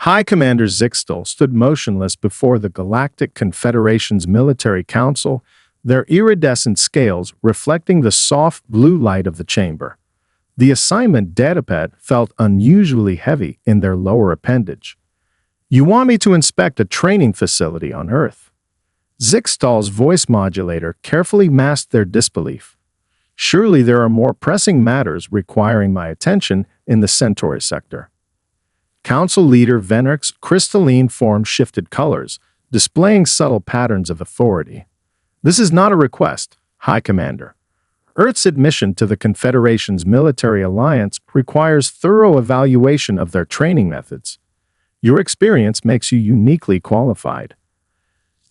High Commander Zixtal stood motionless before the Galactic Confederation's military council, their iridescent scales reflecting the soft blue light of the chamber. The assignment datapad felt unusually heavy in their lower appendage. "You want me to inspect a training facility on Earth?" Zixtal's voice modulator carefully masked their disbelief. "Surely there are more pressing matters requiring my attention in the Centauri sector." Council leader Venrick's crystalline form shifted colors, displaying subtle patterns of authority. "This is not a request, High Commander. Earth's admission to the Confederation's military alliance requires thorough evaluation of their training methods. Your experience makes you uniquely qualified."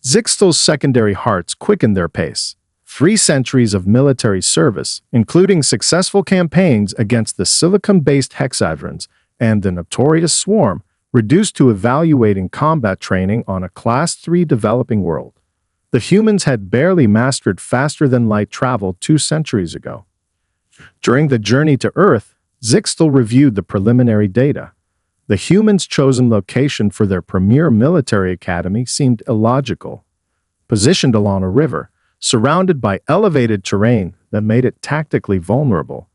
Zixtal's secondary hearts quickened their pace. 3 centuries of military service, including successful campaigns against the silicon-based hexadrans and the notorious Swarm, reduced to evaluating combat training on a Class 3 developing world. The humans had barely mastered faster-than-light travel 2 centuries ago. During the journey to Earth, Zixtal reviewed the preliminary data. The humans' chosen location for their premier military academy seemed illogical. Positioned along a river, surrounded by elevated terrain that made it tactically vulnerable.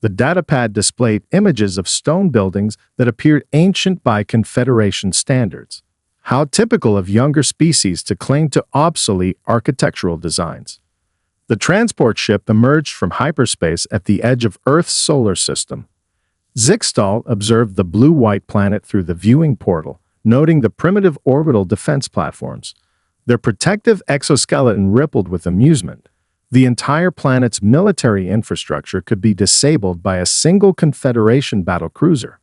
The datapad displayed images of stone buildings that appeared ancient by Confederation standards. How typical of younger species to cling to obsolete architectural designs. The transport ship emerged from hyperspace at the edge of Earth's solar system. Zixtal observed the blue-white planet through the viewing portal, noting the primitive orbital defense platforms. Their protective exoskeleton rippled with amusement. The entire planet's military infrastructure could be disabled by a single Confederation battlecruiser.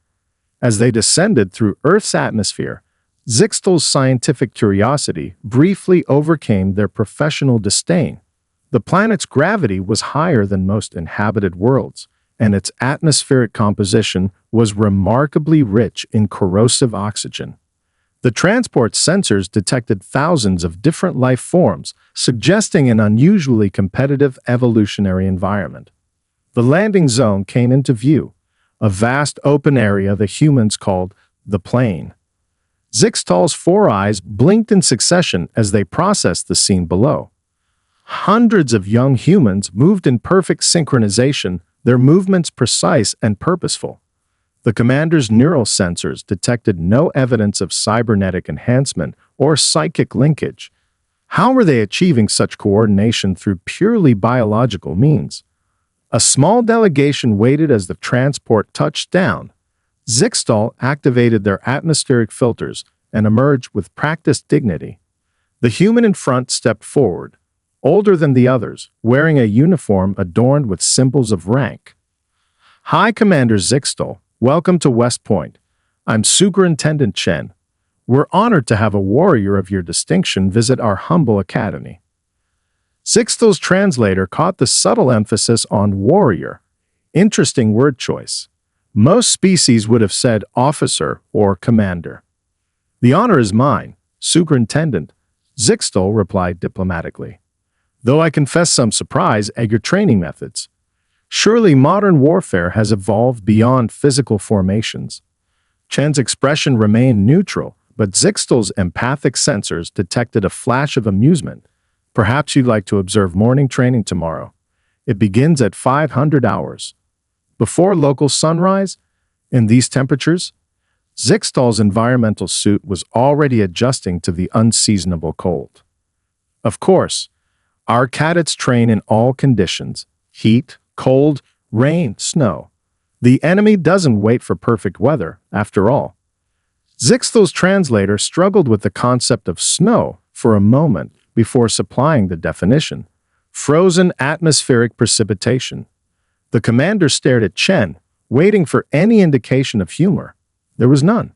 As they descended through Earth's atmosphere, Zixtal's scientific curiosity briefly overcame their professional disdain. The planet's gravity was higher than most inhabited worlds, and its atmospheric composition was remarkably rich in corrosive oxygen. The transport sensors detected thousands of different life forms, suggesting an unusually competitive evolutionary environment. The landing zone came into view, a vast open area the humans called the Plain. Zixtal's 4 eyes blinked in succession as they processed the scene below. Hundreds of young humans moved in perfect synchronization, their movements precise and purposeful. The commander's neural sensors detected no evidence of cybernetic enhancement or psychic linkage. How were they achieving such coordination through purely biological means? A small delegation waited as the transport touched down. Zixtal activated their atmospheric filters and emerged with practiced dignity. The human in front stepped forward, older than the others, wearing a uniform adorned with symbols of rank. "High Commander Zixtal, welcome to West Point. I'm Superintendent Chen. We're honored to have a warrior of your distinction visit our humble academy." Zixtal's translator caught the subtle emphasis on warrior. Interesting word choice. Most species would have said officer or commander. "The honor is mine, Superintendent," Zixtal replied diplomatically. "Though I confess some surprise at your training methods. Surely modern warfare has evolved beyond physical formations." Chen's expression remained neutral, but Zixtal's empathic sensors detected a flash of amusement. "Perhaps you'd like to observe morning training tomorrow. It begins at 500 hours. Before local sunrise, in these temperatures." Zixtal's environmental suit was already adjusting to the unseasonable cold. "Of course, our cadets train in all conditions: heat, cold, rain, snow. The enemy doesn't wait for perfect weather, after all." Zixtal's translator struggled with the concept of snow for a moment before supplying the definition: frozen atmospheric precipitation. The commander stared at Chen, waiting for any indication of humor. There was none.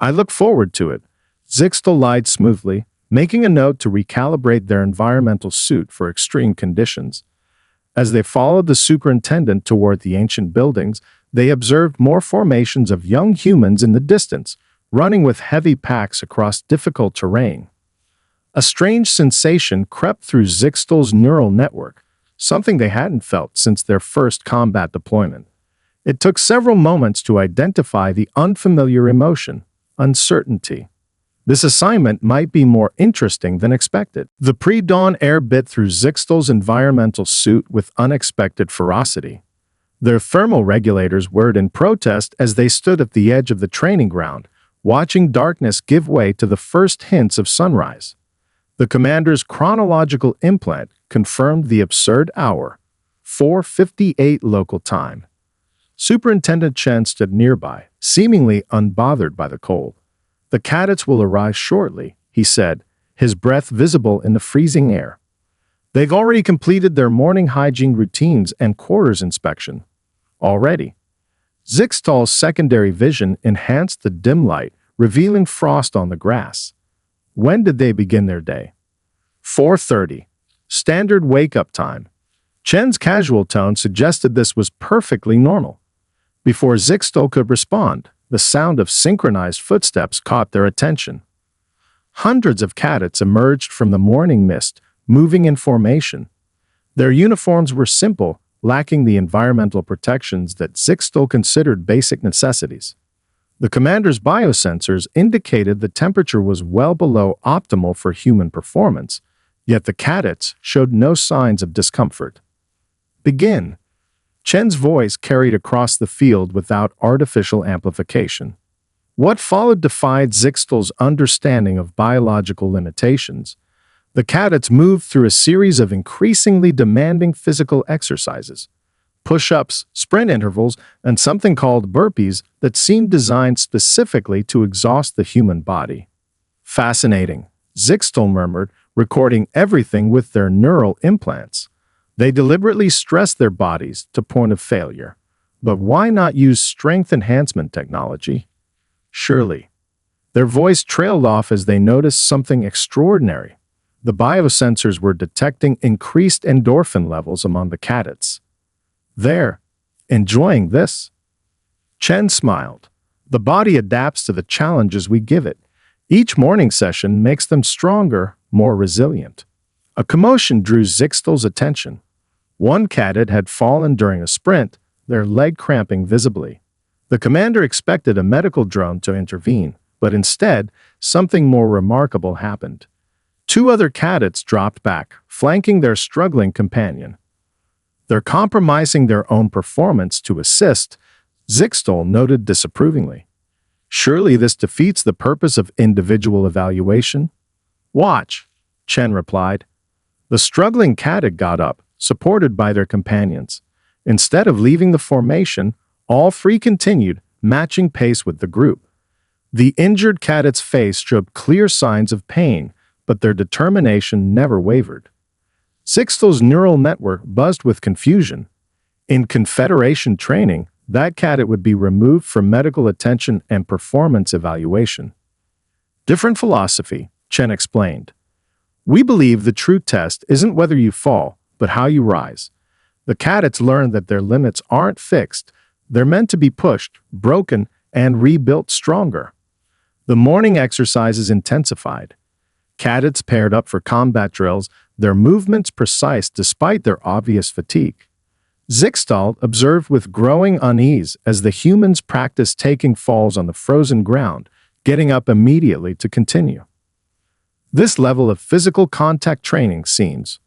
"I look forward to it," Zixtal lied smoothly, making a note to recalibrate their environmental suit for extreme conditions. As they followed the superintendent toward the ancient buildings, they observed more formations of young humans in the distance, running with heavy packs across difficult terrain. A strange sensation crept through Zixtal's neural network, something they hadn't felt since their first combat deployment. It took several moments to identify the unfamiliar emotion: uncertainty. This assignment might be more interesting than expected. The pre-dawn air bit through Zixtal's environmental suit with unexpected ferocity. Their thermal regulators whirred in protest as they stood at the edge of the training ground, watching darkness give way to the first hints of sunrise. The commander's chronological implant confirmed the absurd hour, 4:58 local time. Superintendent Chen stood nearby, seemingly unbothered by the cold. "The cadets will arrive shortly," he said, his breath visible in the freezing air. "They've already completed their morning hygiene routines and quarters inspection." Already. Zixtal's secondary vision enhanced the dim light, revealing frost on the grass. When did they begin their day? 4:30. Standard wake-up time. Chen's casual tone suggested this was perfectly normal. Before Zixtal could respond, the sound of synchronized footsteps caught their attention. Hundreds of cadets emerged from the morning mist, moving in formation. Their uniforms were simple, lacking the environmental protections that Zixtal considered basic necessities. The commander's biosensors indicated the temperature was well below optimal for human performance, yet the cadets showed no signs of discomfort. "Begin." Chen's voice carried across the field without artificial amplification. What followed defied Zixtal's understanding of biological limitations. The cadets moved through a series of increasingly demanding physical exercises, push-ups, sprint intervals, and something called burpees that seemed designed specifically to exhaust the human body. "Fascinating," Zixtal murmured, recording everything with their neural implants. They deliberately stressed their bodies to point of failure. But why not use strength enhancement technology? Surely. Their voice trailed off as they noticed something extraordinary. The biosensors were detecting increased endorphin levels among the cadets. "They're enjoying this." Chen smiled. "The body adapts to the challenges we give it. Each morning session makes them stronger, more resilient." A commotion drew Zixtal's attention. One cadet had fallen during a sprint, their leg cramping visibly. The commander expected a medical drone to intervene, but instead, something more remarkable happened. Two other cadets dropped back, flanking their struggling companion. "They're compromising their own performance to assist," Zixtal noted disapprovingly. "Surely this defeats the purpose of individual evaluation?" "Watch," Chen replied. The struggling cadet got up, supported by their companions. Instead of leaving the formation, all three continued, matching pace with the group. The injured cadet's face showed clear signs of pain, but their determination never wavered. Zixtal's neural network buzzed with confusion. In Confederation training, that cadet would be removed from medical attention and performance evaluation. "Different philosophy," Chen explained. "We believe the true test isn't whether you fall, but how you rise." The cadets learned that their limits aren't fixed. They're meant to be pushed, broken, and rebuilt stronger. The morning exercises intensified. Cadets paired up for combat drills, their movements precise despite their obvious fatigue. Zixtal observed with growing unease as the humans practiced taking falls on the frozen ground, getting up immediately to continue. This level of physical contact training seems,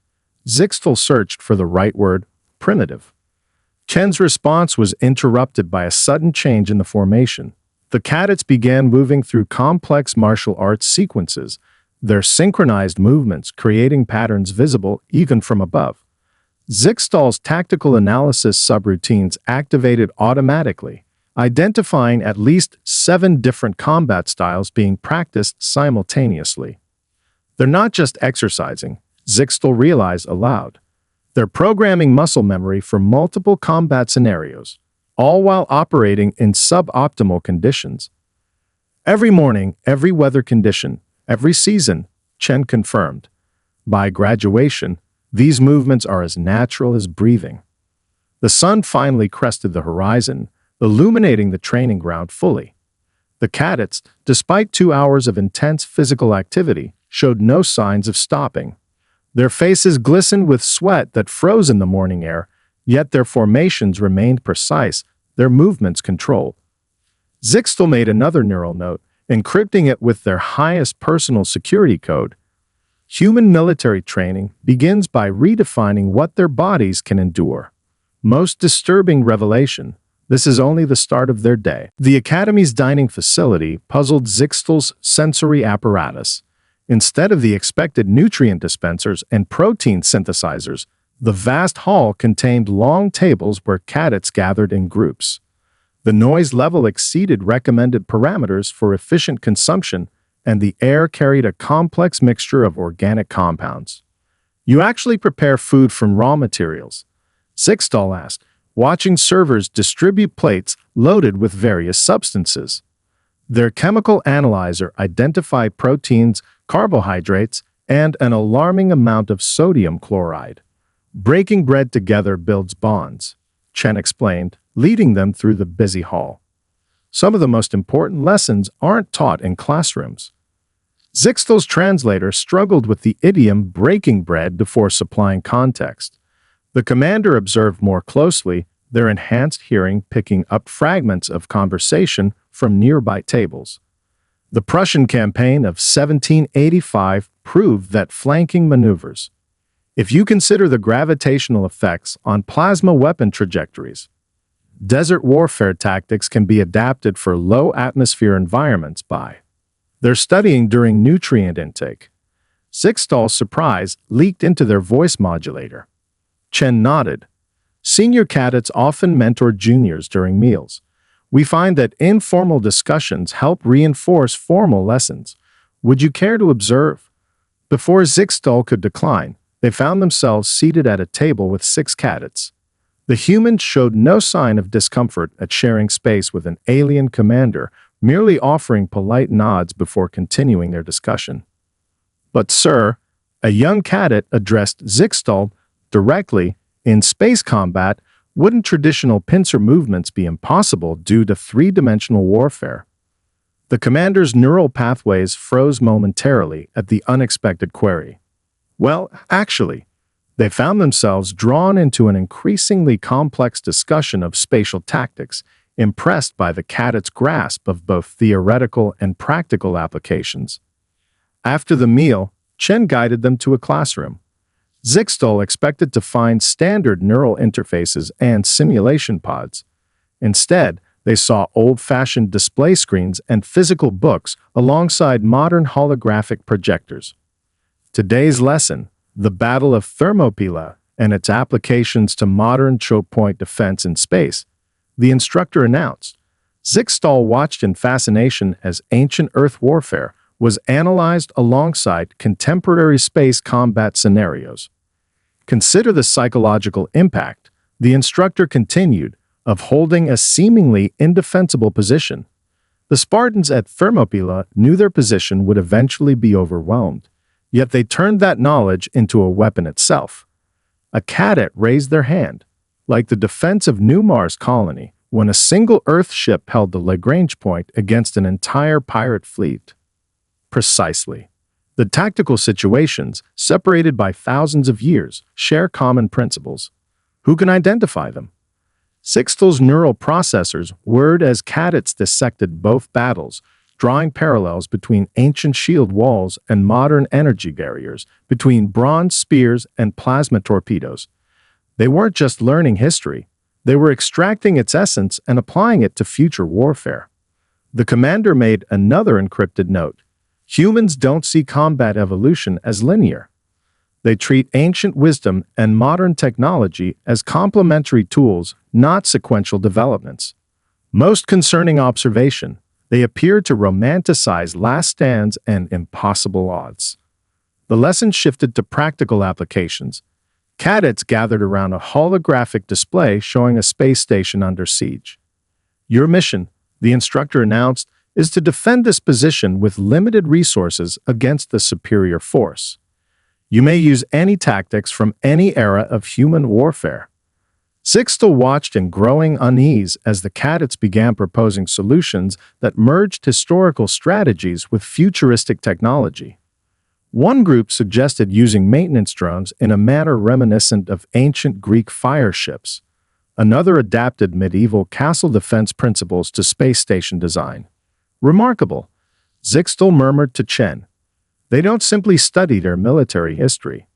Zixtal searched for the right word, primitive. Chen's response was interrupted by a sudden change in the formation. The cadets began moving through complex martial arts sequences, their synchronized movements creating patterns visible even from above. Zixtal's tactical analysis subroutines activated automatically, identifying at least 7 different combat styles being practiced simultaneously. They're not just exercising, Zixtal realized aloud. They're programming muscle memory for multiple combat scenarios, all while operating in suboptimal conditions. Every morning, every weather condition, every season, Chen confirmed. By graduation, these movements are as natural as breathing. The sun finally crested the horizon, illuminating the training ground fully. The cadets, despite 2 hours of intense physical activity, showed no signs of stopping. Their faces glistened with sweat that froze in the morning air, yet their formations remained precise, their movements controlled. Zixtal made another neural note. encrypting it with their highest personal security code. Human military training begins by redefining what their bodies can endure. Most disturbing revelation, this is only the start of their day. The Academy's dining facility puzzled Zixtal's sensory apparatus. Instead of the expected nutrient dispensers and protein synthesizers, the vast hall contained long tables where cadets gathered in groups. The noise level exceeded recommended parameters for efficient consumption, and the air carried a complex mixture of organic compounds. "You actually prepare food from raw materials?" Zixtal asked, watching servers distribute plates loaded with various substances. Their chemical analyzer identified proteins, carbohydrates, and an alarming amount of sodium chloride. "Breaking bread together builds bonds," Chen explained, leading them through the busy hall. "Some of the most important lessons aren't taught in classrooms." Zixtal's translator struggled with the idiom breaking bread before supplying context. The commander observed more closely, their enhanced hearing picking up fragments of conversation from nearby tables. The Prussian campaign of 1785 proved that flanking maneuvers, if you consider the gravitational effects on plasma weapon trajectories, desert warfare tactics can be adapted for low-atmosphere environments by. They're studying during nutrient intake. Zixtal's surprise leaked into their voice modulator. Chen nodded. "Senior cadets often mentor juniors during meals. We find that informal discussions help reinforce formal lessons. Would you care to observe?" Before Zixtal could decline, they found themselves seated at a table with 6 cadets. The humans showed no sign of discomfort at sharing space with an alien commander, merely offering polite nods before continuing their discussion. "But sir," a young cadet addressed Zixtal directly, "in space combat, wouldn't traditional pincer movements be impossible due to three-dimensional warfare?" The commander's neural pathways froze momentarily at the unexpected query. Well, actually, they found themselves drawn into an increasingly complex discussion of spatial tactics, impressed by the cadets' grasp of both theoretical and practical applications. After the meal, Chen guided them to a classroom. Zixtal expected to find standard neural interfaces and simulation pods. Instead, they saw old-fashioned display screens and physical books alongside modern holographic projectors. Today's lesson, the Battle of Thermopylae and its applications to modern choke point defense in space, the instructor announced. Zixtal watched in fascination as ancient Earth warfare was analyzed alongside contemporary space combat scenarios. Consider the psychological impact, the instructor continued, of holding a seemingly indefensible position. The Spartans at Thermopylae knew their position would eventually be overwhelmed, yet they turned that knowledge into a weapon itself. A cadet raised their hand, like the defense of New Mars colony, when a single Earth ship held the Lagrange point against an entire pirate fleet. Precisely. The tactical situations, separated by thousands of years, share common principles. Who can identify them? Zixtal's neural processors whirred as cadets dissected both battles, drawing parallels between ancient shield walls and modern energy barriers, between bronze spears and plasma torpedoes. They weren't just learning history, they were extracting its essence and applying it to future warfare. The commander made another encrypted note. Humans don't see combat evolution as linear. They treat ancient wisdom and modern technology as complementary tools, not sequential developments. Most concerning observation, they appear to romanticize last stands and impossible odds. The lesson shifted to practical applications. Cadets gathered around a holographic display showing a space station under siege. Your mission, the instructor announced, is to defend this position with limited resources against the superior force. You may use any tactics from any era of human warfare. Zixtal watched in growing unease as the cadets began proposing solutions that merged historical strategies with futuristic technology. One group suggested using maintenance drones in a manner reminiscent of ancient Greek fire ships. Another adapted medieval castle defense principles to space station design. Remarkable. Zixtal murmured to Chen. They don't simply study their military history.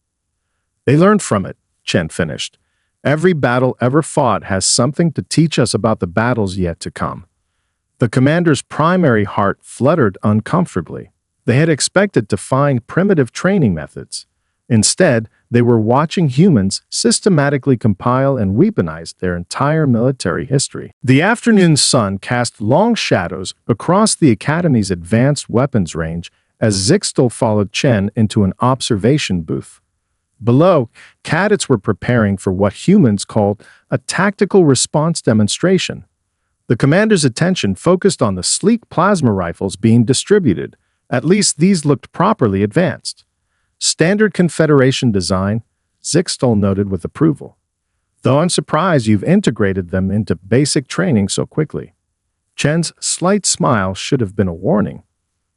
They learned from it, Chen finished. Every battle ever fought has something to teach us about the battles yet to come. The commander's primary heart fluttered uncomfortably. They had expected to find primitive training methods. Instead, they were watching humans systematically compile and weaponize their entire military history. The afternoon sun cast long shadows across the Academy's advanced weapons range as Zixtal followed Chen into an observation booth. Below, cadets were preparing for what humans called a tactical response demonstration. The commander's attention focused on the sleek plasma rifles being distributed. At least these looked properly advanced. Standard Confederation design, Zixtal noted with approval. Though I'm surprised you've integrated them into basic training so quickly. Chen's slight smile should have been a warning.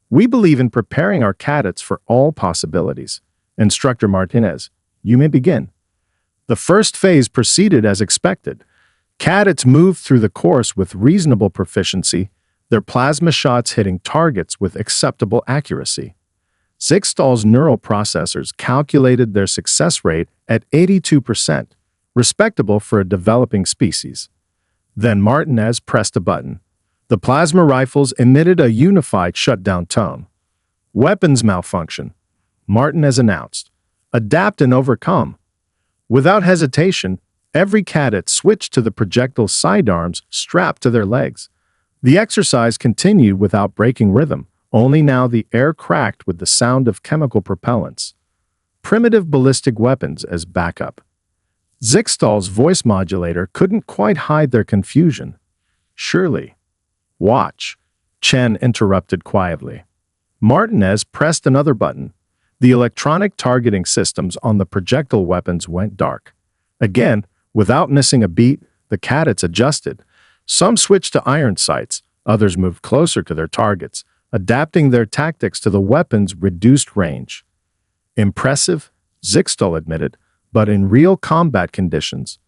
We believe in preparing our cadets for all possibilities. Instructor Martinez, you may begin. The first phase proceeded as expected. Cadets moved through the course with reasonable proficiency, their plasma shots hitting targets with acceptable accuracy. Zixtal's neural processors calculated their success rate at 82%, respectable for a developing species. Then Martinez pressed a button. The plasma rifles emitted a unified shutdown tone. Weapons malfunction, Martinez announced. Adapt and overcome. Without hesitation, every cadet switched to the projectile sidearms strapped to their legs. The exercise continued without breaking rhythm, only now the air cracked with the sound of chemical propellants. Primitive ballistic weapons as backup. Zixtal's voice modulator couldn't quite hide their confusion. Surely. Watch, Chen interrupted quietly. Martinez pressed another button. The electronic targeting systems on the projectile weapons went dark. Again, without missing a beat, the cadets adjusted. Some switched to iron sights, others moved closer to their targets, adapting their tactics to the weapon's reduced range. Impressive, Zixtal admitted, but in real combat conditions.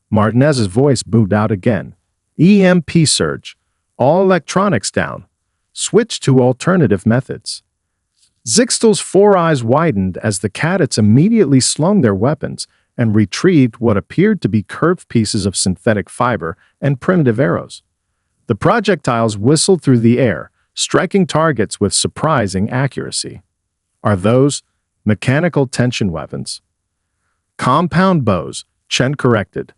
Martinez's voice boomed out again. EMP surge. All electronics down. Switch to alternative methods. Zixtal's four eyes widened as the cadets immediately slung their weapons and retrieved what appeared to be curved pieces of synthetic fiber and primitive arrows. The projectiles whistled through the air, striking targets with surprising accuracy. Are those mechanical tension weapons? Compound bows, Chen corrected.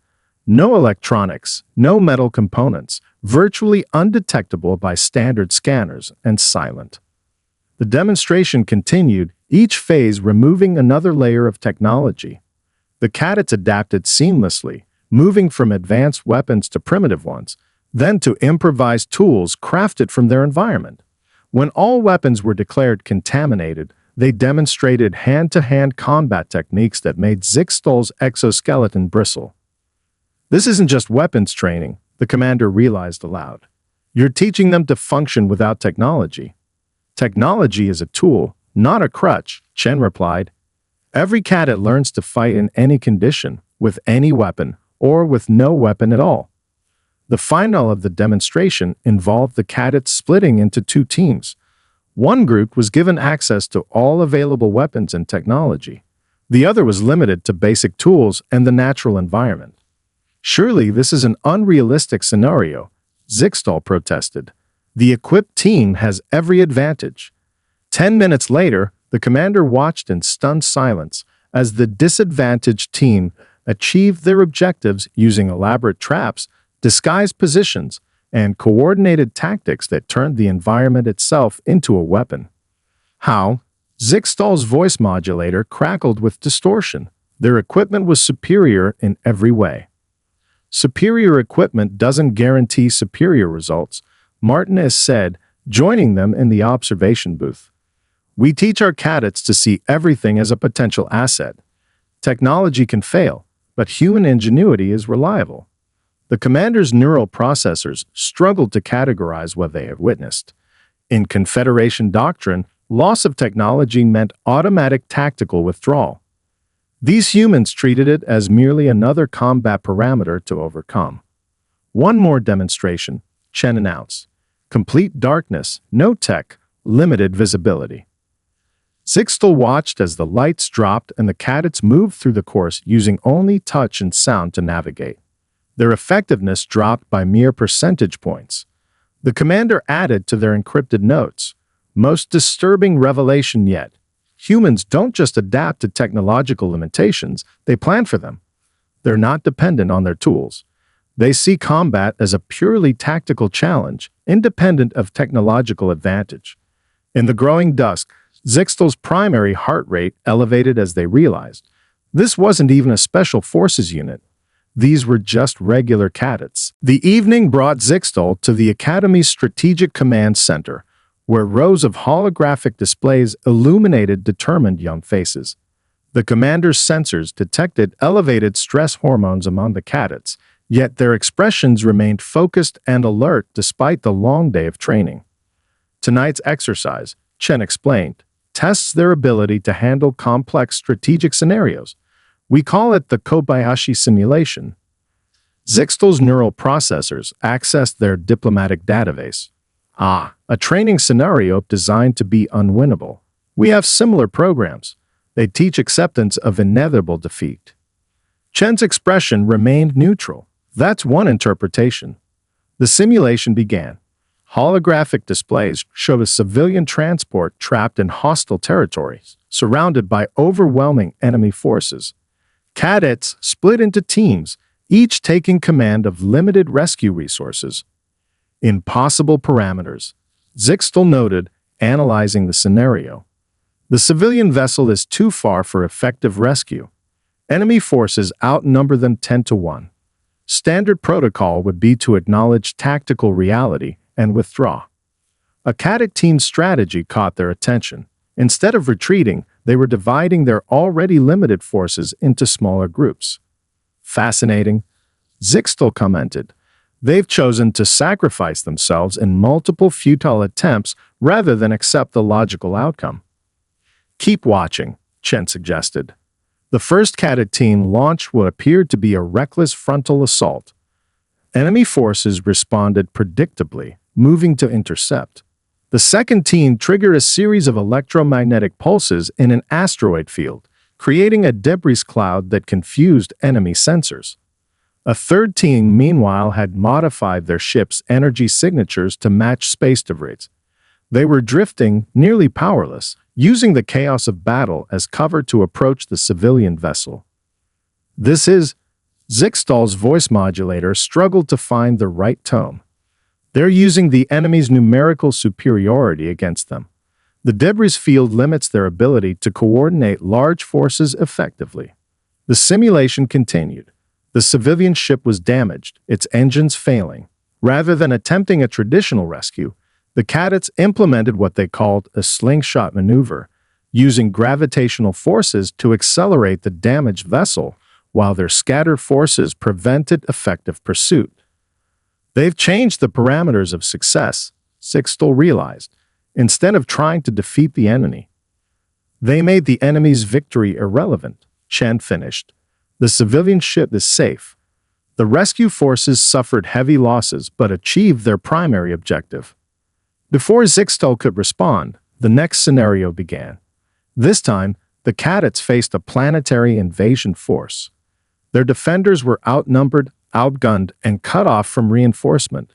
No electronics, no metal components, virtually undetectable by standard scanners, and silent. The demonstration continued, each phase removing another layer of technology. The cadets adapted seamlessly, moving from advanced weapons to primitive ones, then to improvised tools crafted from their environment. When all weapons were declared contaminated, they demonstrated hand-to-hand combat techniques that made Zixtal's exoskeleton bristle. This isn't just weapons training, the commander realized aloud. You're teaching them to function without technology. Technology is a tool, not a crutch, Chen replied. Every cadet learns to fight in any condition, with any weapon, or with no weapon at all. The final of the demonstration involved the cadets splitting into two teams. One group was given access to all available weapons and technology. The other was limited to basic tools and the natural environment. Surely this is an unrealistic scenario, Zixtal protested. The equipped team has every advantage. 10 minutes later, the commander watched in stunned silence as the disadvantaged team achieved their objectives using elaborate traps, disguised positions, and coordinated tactics that turned the environment itself into a weapon. How? Zixtal's voice modulator crackled with distortion. Their equipment was superior in every way. Superior equipment doesn't guarantee superior results, Martinez said, joining them in the observation booth. We teach our cadets to see everything as a potential asset. Technology can fail, but human ingenuity is reliable. The commander's neural processors struggled to categorize what they have witnessed. In Confederation doctrine, loss of technology meant automatic tactical withdrawal. These humans treated it as merely another combat parameter to overcome. One more demonstration, Chen announced. Complete darkness, no tech, limited visibility. Zixtal watched as the lights dropped and the cadets moved through the course using only touch and sound to navigate. Their effectiveness dropped by mere percentage points. The commander added to their encrypted notes, "Most disturbing revelation yet. Humans don't just adapt to technological limitations, they plan for them. They're not dependent on their tools. They see combat as a purely tactical challenge, independent of technological advantage." In the growing dusk, Zixtal's primary heart rate elevated as they realized this wasn't even a special forces unit. These were just regular cadets. The evening brought Zixtal to the Academy's Strategic Command Center, where rows of holographic displays illuminated determined young faces. The commander's sensors detected elevated stress hormones among the cadets, yet their expressions remained focused and alert despite the long day of training. Tonight's exercise, Chen explained, tests their ability to handle complex strategic scenarios. We call it the Kobayashi simulation. Zixtal's neural processors accessed their diplomatic database. A training scenario designed to be unwinnable. We have similar programs. They teach acceptance of inevitable defeat. Chen's expression remained neutral. That's one interpretation. The simulation began. Holographic displays showed a civilian transport trapped in hostile territories, surrounded by overwhelming enemy forces. Cadets split into teams, each taking command of limited rescue resources. Impossible parameters, Zixtal noted, analyzing the scenario. The civilian vessel is too far for effective rescue. Enemy forces outnumber them 10-1. Standard protocol would be to acknowledge tactical reality and withdraw. A cadet team's strategy caught their attention. Instead of retreating, they were dividing their already limited forces into smaller groups. Fascinating, Zixtal commented. They've chosen to sacrifice themselves in multiple futile attempts rather than accept the logical outcome. Keep watching, Chen suggested. The first cadet team launched what appeared to be a reckless frontal assault. Enemy forces responded predictably, moving to intercept. The second team triggered a series of electromagnetic pulses in an asteroid field, creating a debris cloud that confused enemy sensors. A third team, meanwhile, had modified their ship's energy signatures to match space debris. They were drifting, nearly powerless, using the chaos of battle as cover to approach the civilian vessel. This is... Zixtal's voice modulator struggled to find the right tone. They're using the enemy's numerical superiority against them. The debris field limits their ability to coordinate large forces effectively. The simulation continued. The civilian ship was damaged, its engines failing. Rather than attempting a traditional rescue, the cadets implemented what they called a slingshot maneuver, using gravitational forces to accelerate the damaged vessel while their scattered forces prevented effective pursuit. They've changed the parameters of success, Zixtal realized. Instead of trying to defeat the enemy, they made the enemy's victory irrelevant, Chen finished. The civilian ship is safe. The rescue forces suffered heavy losses but achieved their primary objective. Before Zixtal could respond, the next scenario began. This time, the cadets faced a planetary invasion force. Their defenders were outnumbered, outgunned, and cut off from reinforcement.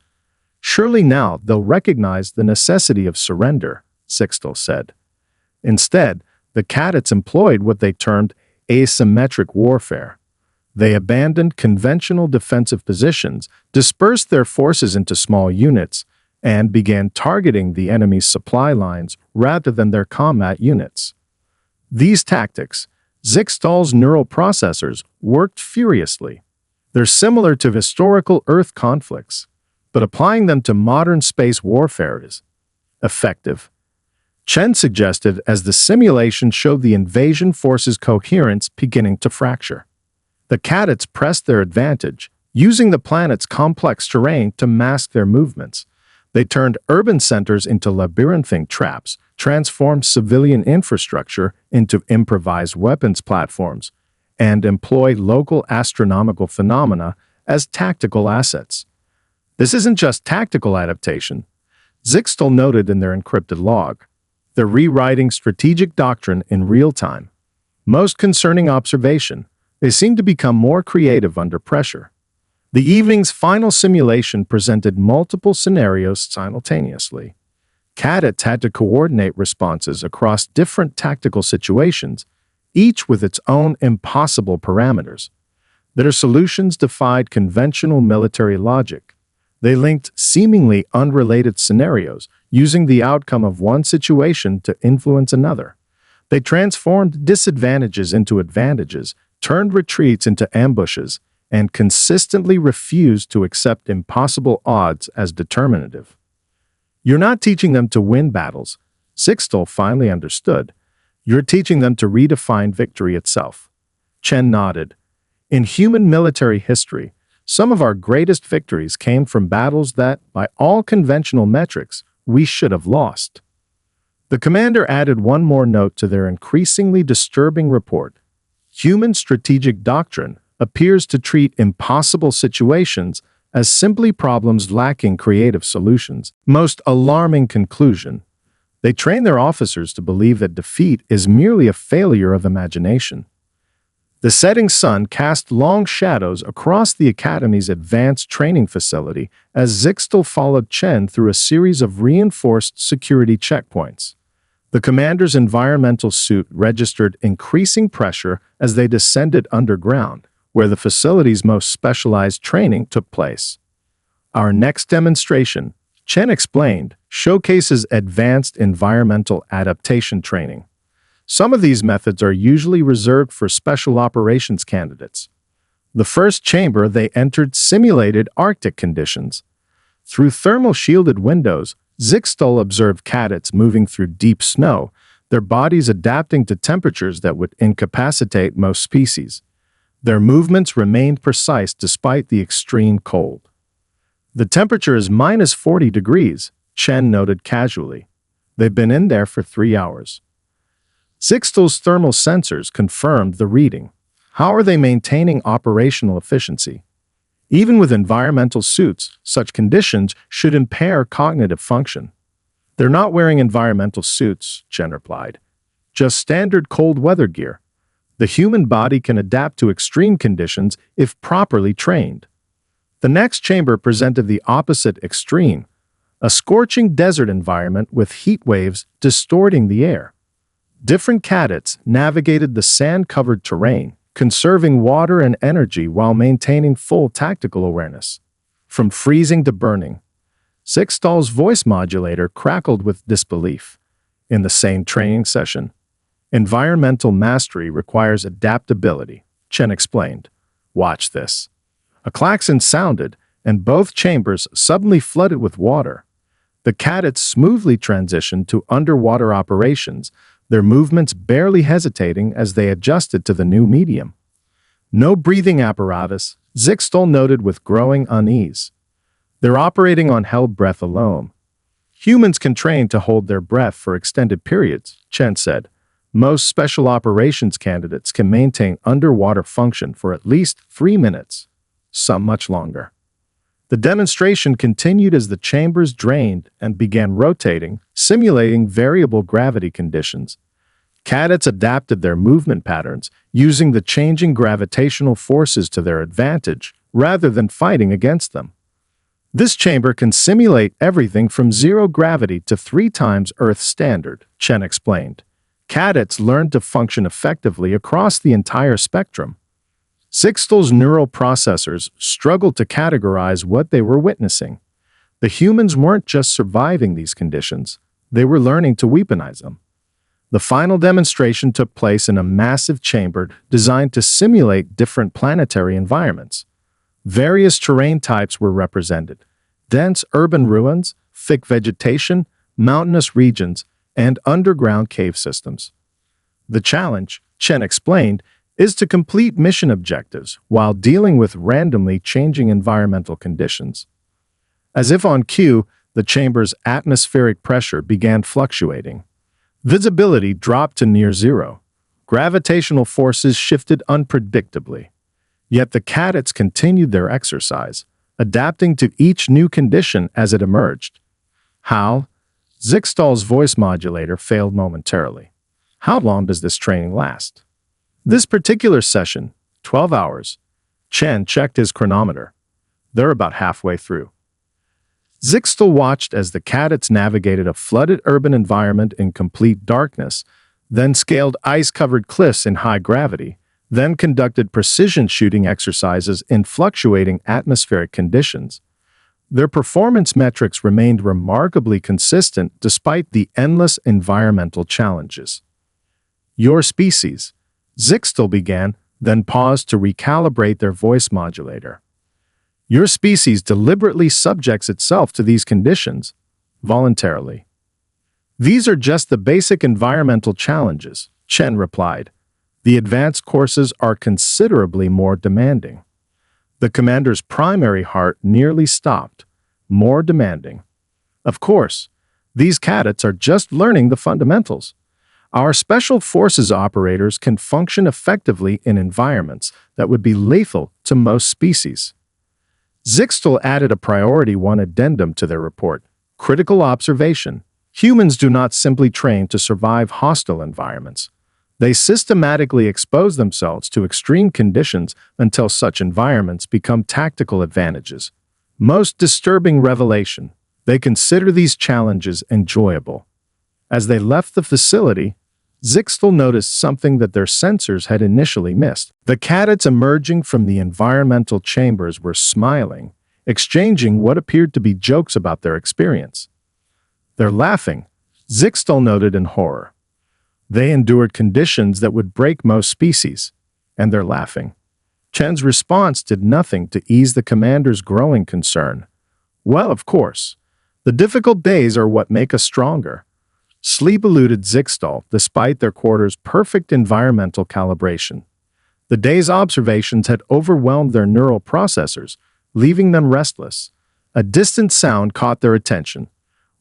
Surely now they'll recognize the necessity of surrender, Zixtal said. Instead, the cadets employed what they termed asymmetric warfare. They abandoned conventional defensive positions, dispersed their forces into small units, and began targeting the enemy's supply lines rather than their combat units. These tactics, Zixtal's neural processors, worked furiously. They're similar to historical Earth conflicts, but applying them to modern space warfare is effective. Chen suggested as the simulation showed the invasion force's coherence beginning to fracture. The cadets pressed their advantage, using the planet's complex terrain to mask their movements. They turned urban centers into labyrinthine traps, transformed civilian infrastructure into improvised weapons platforms, and employed local astronomical phenomena as tactical assets. This isn't just tactical adaptation. Zixtal noted in their encrypted log. They're rewriting strategic doctrine in real time. Most concerning observation, they seem to become more creative under pressure. The evening's final simulation presented multiple scenarios simultaneously. Cadets had to coordinate responses across different tactical situations, each with its own impossible parameters. Their solutions defied conventional military logic. They linked seemingly unrelated scenarios, using the outcome of one situation to influence another. They transformed disadvantages into advantages, turned retreats into ambushes, and consistently refused to accept impossible odds as determinative. You're not teaching them to win battles, Zixtal finally understood. You're teaching them to redefine victory itself. Chen nodded. In human military history, some of our greatest victories came from battles that, by all conventional metrics, we should have lost. The commander added one more note to their increasingly disturbing report. Human strategic doctrine appears to treat impossible situations as simply problems lacking creative solutions. Most alarming conclusion. They train their officers to believe that defeat is merely a failure of imagination. The setting sun cast long shadows across the Academy's advanced training facility as Zixtal followed Chen through a series of reinforced security checkpoints. The commander's environmental suit registered increasing pressure as they descended underground, where the facility's most specialized training took place. Our next demonstration, Chen explained, showcases advanced environmental adaptation training. Some of these methods are usually reserved for special operations candidates. The first chamber they entered simulated Arctic conditions. Through thermal-shielded windows, Zixtal observed cadets moving through deep snow, their bodies adapting to temperatures that would incapacitate most species. Their movements remained precise despite the extreme cold. The temperature is minus 40 degrees, Chen noted casually. They've been in there for 3 hours. Zixtal's thermal sensors confirmed the reading. How are they maintaining operational efficiency? Even with environmental suits, such conditions should impair cognitive function. They're not wearing environmental suits, Chen replied. Just standard cold weather gear. The human body can adapt to extreme conditions if properly trained. The next chamber presented the opposite extreme, a scorching desert environment with heat waves distorting the air. Different cadets navigated the sand-covered terrain, conserving water and energy while maintaining full tactical awareness. From freezing to burning, Zixtal's voice modulator crackled with disbelief. In the same training session, environmental mastery requires adaptability, Chen explained. Watch this. A klaxon sounded, and both chambers suddenly flooded with water. The cadets smoothly transitioned to underwater operations, their movements barely hesitating as they adjusted to the new medium. No breathing apparatus, Zixtal noted with growing unease. They're operating on held breath alone. Humans can train to hold their breath for extended periods, Chen said. Most special operations candidates can maintain underwater function for at least 3 minutes, some much longer. The demonstration continued as the chambers drained and began rotating, simulating variable gravity conditions. Cadets adapted their movement patterns, using the changing gravitational forces to their advantage, rather than fighting against them. This chamber can simulate everything from zero gravity to 3 times Earth standard, Chen explained. Cadets learned to function effectively across the entire spectrum. Zixtal's neural processors struggled to categorize what they were witnessing. The humans weren't just surviving these conditions, they were learning to weaponize them. The final demonstration took place in a massive chamber designed to simulate different planetary environments. Various terrain types were represented: dense urban ruins, thick vegetation, mountainous regions, and underground cave systems. The challenge, Chen explained, is to complete mission objectives while dealing with randomly changing environmental conditions. As if on cue, the chamber's atmospheric pressure began fluctuating. Visibility dropped to near zero. Gravitational forces shifted unpredictably. Yet the cadets continued their exercise, adapting to each new condition as it emerged. How? Zixtal's voice modulator failed momentarily. How long does this training last? This particular session, 12 hours. Chen checked his chronometer. They're about halfway through. Zixtal watched as the cadets navigated a flooded urban environment in complete darkness, then scaled ice-covered cliffs in high gravity, then conducted precision shooting exercises in fluctuating atmospheric conditions. Their performance metrics remained remarkably consistent despite the endless environmental challenges. Your species, Zixtal began, then paused to recalibrate their voice modulator. Your species deliberately subjects itself to these conditions, voluntarily. These are just the basic environmental challenges, Chen replied. The advanced courses are considerably more demanding. The commander's primary heart nearly stopped. More demanding. Of course, these cadets are just learning the fundamentals. Our special forces operators can function effectively in environments that would be lethal to most species. Zixtal added a Priority 1 addendum to their report. Critical observation. Humans do not simply train to survive hostile environments. They systematically expose themselves to extreme conditions until such environments become tactical advantages. Most disturbing revelation. They consider these challenges enjoyable. As they left the facility, Zixtal noticed something that their sensors had initially missed. The cadets emerging from the environmental chambers were smiling, exchanging what appeared to be jokes about their experience. They're laughing, Zixtal noted in horror. They endured conditions that would break most species, and they're laughing. Chen's response did nothing to ease the commander's growing concern. Well, of course, the difficult days are what make us stronger. Sleep eluded Zixtal despite their quarter's perfect environmental calibration. The day's observations had overwhelmed their neural processors, leaving them restless. A distant sound caught their attention.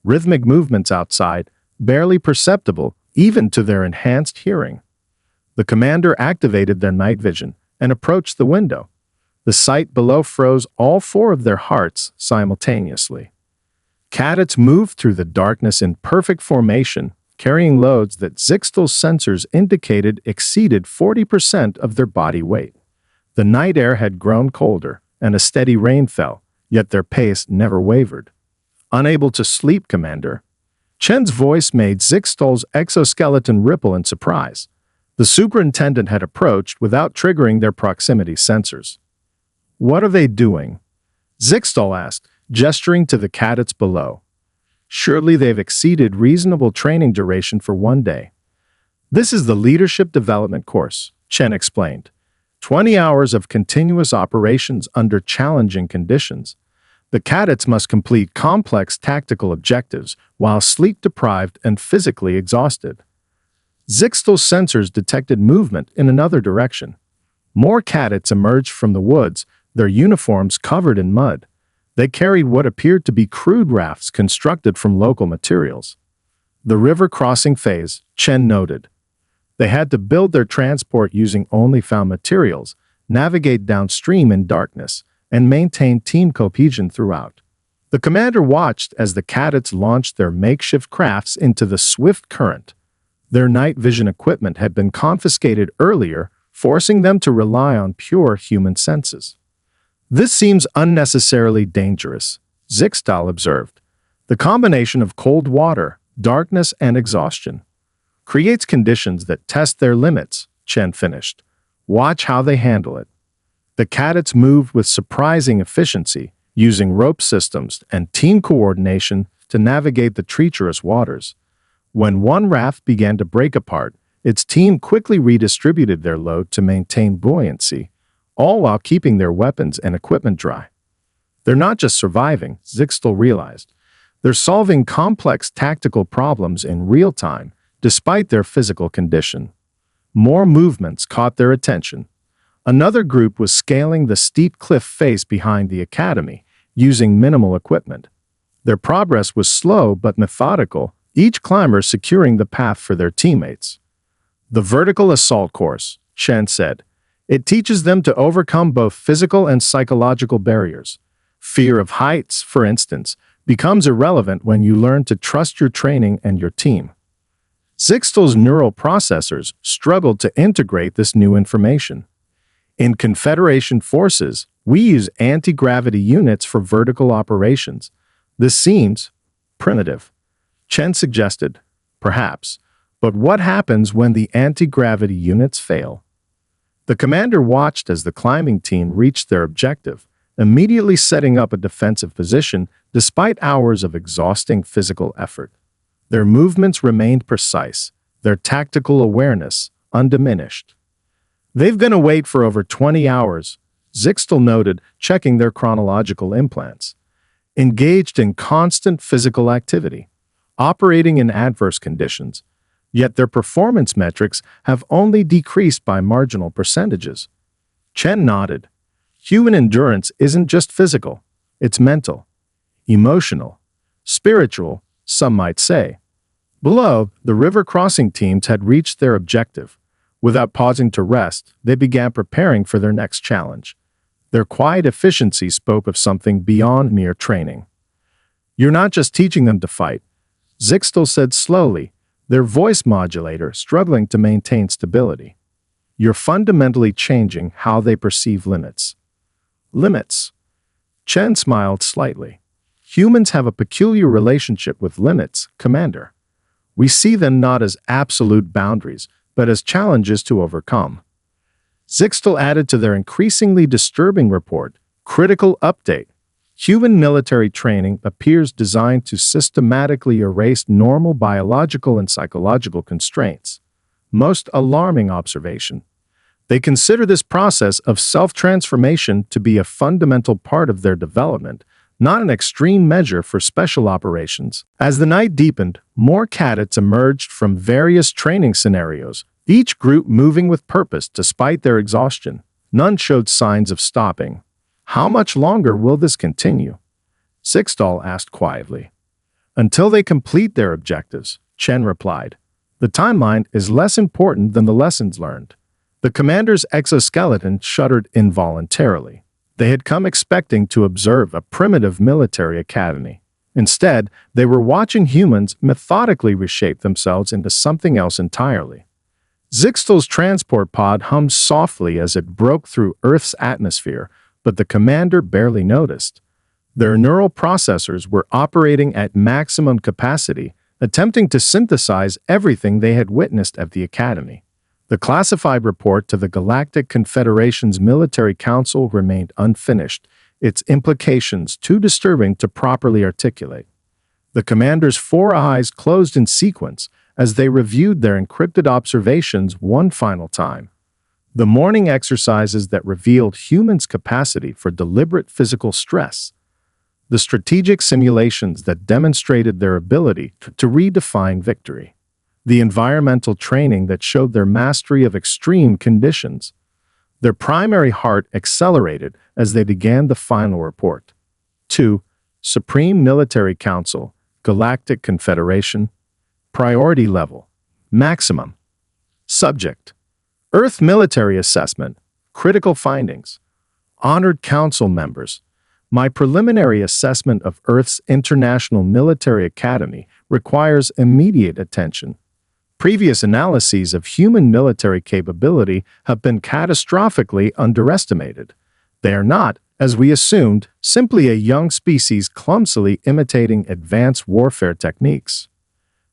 Rhythmic movements outside, barely perceptible even to their enhanced hearing. The commander activated their night vision and approached the window. The sight below froze all four of their hearts simultaneously. Cadets moved through the darkness in perfect formation, carrying loads that Zixtal's sensors indicated exceeded 40% of their body weight. The night air had grown colder, and a steady rain fell, yet their pace never wavered. Unable to sleep, Commander. Chen's voice made Zixtal's exoskeleton ripple in surprise. The superintendent had approached without triggering their proximity sensors. What are they doing? Zixtal asked, gesturing to the cadets below. Surely they've exceeded reasonable training duration for one day. This is the Leadership Development course, Chen explained. 20 hours of continuous operations under challenging conditions. The cadets must complete complex tactical objectives while sleep-deprived and physically exhausted. Zixtal's sensors detected movement in another direction. More cadets emerged from the woods, their uniforms covered in mud. They carried what appeared to be crude rafts constructed from local materials. The river crossing phase, Chen noted. They had to build their transport using only found materials, navigate downstream in darkness, and maintain team cohesion throughout. The commander watched as the cadets launched their makeshift crafts into the swift current. Their night vision equipment had been confiscated earlier, forcing them to rely on pure human senses. This seems unnecessarily dangerous, Zixtal observed. The combination of cold water, darkness, and exhaustion creates conditions that test their limits, Chen finished. Watch how they handle it. The cadets moved with surprising efficiency, using rope systems and team coordination to navigate the treacherous waters. When one raft began to break apart, its team quickly redistributed their load to maintain buoyancy, all while keeping their weapons and equipment dry. They're not just surviving, Zixtal realized. They're solving complex tactical problems in real time, despite their physical condition. More movements caught their attention. Another group was scaling the steep cliff face behind the academy, using minimal equipment. Their progress was slow but methodical, each climber securing the path for their teammates. The Vertical Assault course, Chen said. It teaches them to overcome both physical and psychological barriers. Fear of heights, for instance, becomes irrelevant when you learn to trust your training and your team. Zixtal's neural processors struggled to integrate this new information. In Confederation forces, we use anti-gravity units for vertical operations. This seems primitive. Chen suggested, perhaps, but what happens when the anti-gravity units fail? The commander watched as the climbing team reached their objective, immediately setting up a defensive position despite hours of exhausting physical effort. Their movements remained precise, their tactical awareness undiminished. "They've been awake for over 20 hours, Zixtal noted, checking their chronological implants. Engaged in constant physical activity, operating in adverse conditions, yet their performance metrics have only decreased by marginal percentages." Chen nodded. Human endurance isn't just physical, it's mental, emotional, spiritual, some might say. Below, the river crossing teams had reached their objective. Without pausing to rest, they began preparing for their next challenge. Their quiet efficiency spoke of something beyond mere training. "You're not just teaching them to fight," Zixtal said slowly, their voice modulator struggling to maintain stability. "You're fundamentally changing how they perceive limits." Limits? Chen smiled slightly. "Humans have a peculiar relationship with limits, Commander. We see them not as absolute boundaries, but as challenges to overcome." Zixtal added to their increasingly disturbing report, "Critical update. Human military training appears designed to systematically erase normal biological and psychological constraints. Most alarming observation. They consider this process of self-transformation to be a fundamental part of their development, not an extreme measure for special operations." As the night deepened, more cadets emerged from various training scenarios, each group moving with purpose despite their exhaustion. None showed signs of stopping. "How much longer will this continue?" Zixtal asked quietly. "Until they complete their objectives," Chen replied. "The timeline is less important than the lessons learned." The commander's exoskeleton shuddered involuntarily. They had come expecting to observe a primitive military academy. Instead, they were watching humans methodically reshape themselves into something else entirely. Zixtal's transport pod hummed softly as it broke through Earth's atmosphere, but the commander barely noticed. Their neural processors were operating at maximum capacity, attempting to synthesize everything they had witnessed at the academy. The classified report to the Galactic Confederation's Military Council remained unfinished, its implications too disturbing to properly articulate. The commander's four eyes closed in sequence as they reviewed their encrypted observations one final time. The morning exercises that revealed humans' capacity for deliberate physical stress. The strategic simulations that demonstrated their ability to redefine victory. The environmental training that showed their mastery of extreme conditions. Their primary heart accelerated as they began the final report. 2. Supreme Military Council, Galactic Confederation. Priority level. Maximum. Subject. Earth Military Assessment. Critical findings. Honored Council members. My preliminary assessment of Earth's International Military Academy requires immediate attention. Previous analyses of human military capability have been catastrophically underestimated. They are not, as we assumed, simply a young species clumsily imitating advanced warfare techniques.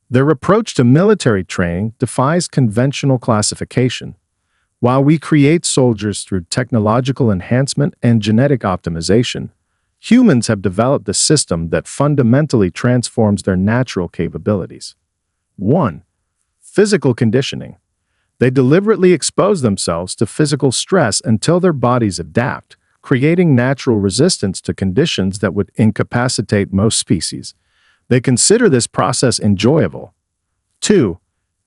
Their approach to military training defies conventional classification. While we create soldiers through technological enhancement and genetic optimization, humans have developed a system that fundamentally transforms their natural capabilities. 1. Physical conditioning. They deliberately expose themselves to physical stress until their bodies adapt, creating natural resistance to conditions that would incapacitate most species. They consider this process enjoyable. 2.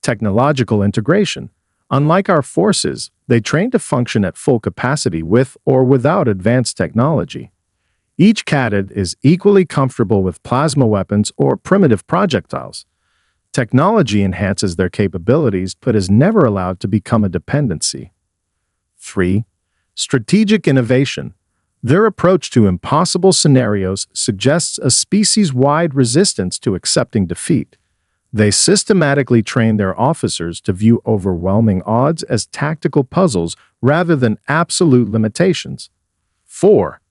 Technological integration. Unlike our forces, they train to function at full capacity with or without advanced technology. Each cadet is equally comfortable with plasma weapons or primitive projectiles. Technology enhances their capabilities but is never allowed to become a dependency. 3. Strategic innovation. Their approach to impossible scenarios suggests a species-wide resistance to accepting defeat. They systematically train their officers to view overwhelming odds as tactical puzzles rather than absolute limitations. 4.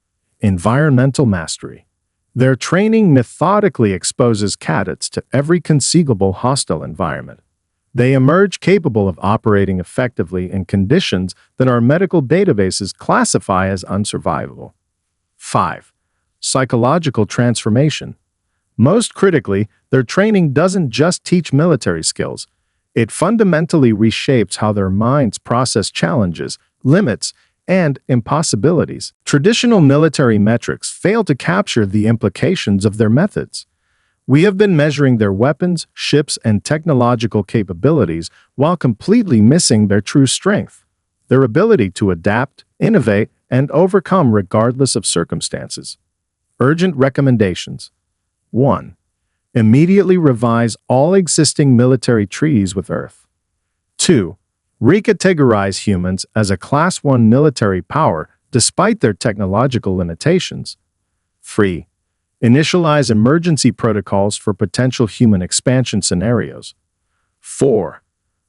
Environmental mastery. Their training methodically exposes cadets to every conceivable hostile environment. They emerge capable of operating effectively in conditions that our medical databases classify as unsurvivable. 5. Psychological transformation. Most critically, their training doesn't just teach military skills. It fundamentally reshapes how their minds process challenges, limits, and impossibilities. Traditional military metrics fail to capture the implications of their methods. We have been measuring their weapons, ships, and technological capabilities while completely missing their true strength, their ability to adapt, innovate, and overcome regardless of circumstances. Urgent recommendations. 1. Immediately revise all existing military treaties with Earth. 2. Recategorize humans as a Class 1 military power despite their technological limitations. 3. Initialize emergency protocols for potential human expansion scenarios. 4.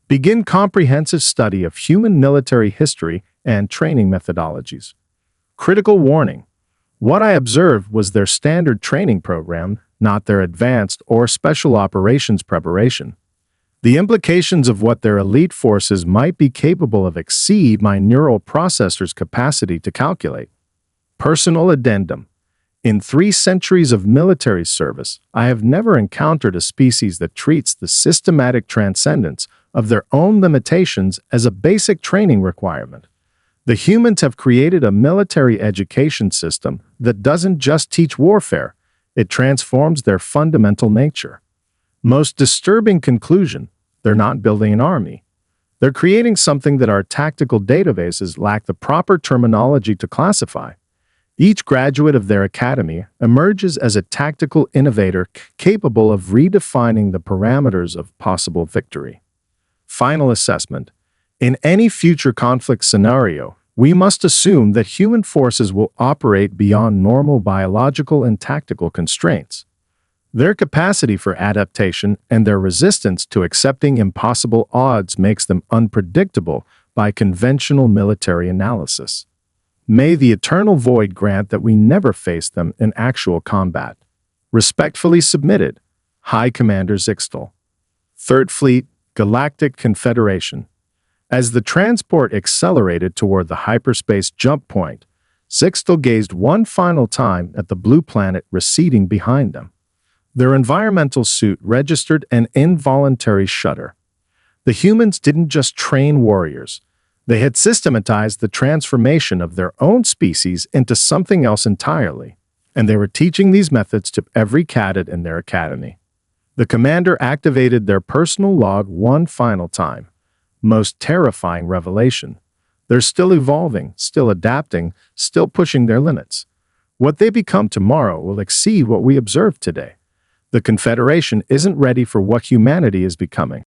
Begin comprehensive study of human military history and training methodologies. Critical warning. What I observed was their standard training program, not their advanced or special operations preparation. The implications of what their elite forces might be capable of exceed my neural processor's capacity to calculate. Personal addendum. In 3 centuries of military service, I have never encountered a species that treats the systematic transcendence of their own limitations as a basic training requirement. The humans have created a military education system that doesn't just teach warfare, it transforms their fundamental nature. Most disturbing conclusion, they're not building an army. They're creating something that our tactical databases lack the proper terminology to classify. Each graduate of their academy emerges as a tactical innovator capable of redefining the parameters of possible victory. Final assessment. In any future conflict scenario, we must assume that human forces will operate beyond normal biological and tactical constraints. Their capacity for adaptation and their resistance to accepting impossible odds makes them unpredictable by conventional military analysis. May the eternal void grant that we never face them in actual combat. Respectfully submitted, High Commander Zixtal. 3rd Fleet, Galactic Confederation. As the transport accelerated toward the hyperspace jump point, Zixtal gazed one final time at the blue planet receding behind them. Their environmental suit registered an involuntary shudder. The humans didn't just train warriors. They had systematized the transformation of their own species into something else entirely, and they were teaching these methods to every cadet in their academy. The commander activated their personal log one final time. Most terrifying revelation. They're still evolving, still adapting, still pushing their limits. What they become tomorrow will exceed what we observed today. The Confederation isn't ready for what humanity is becoming.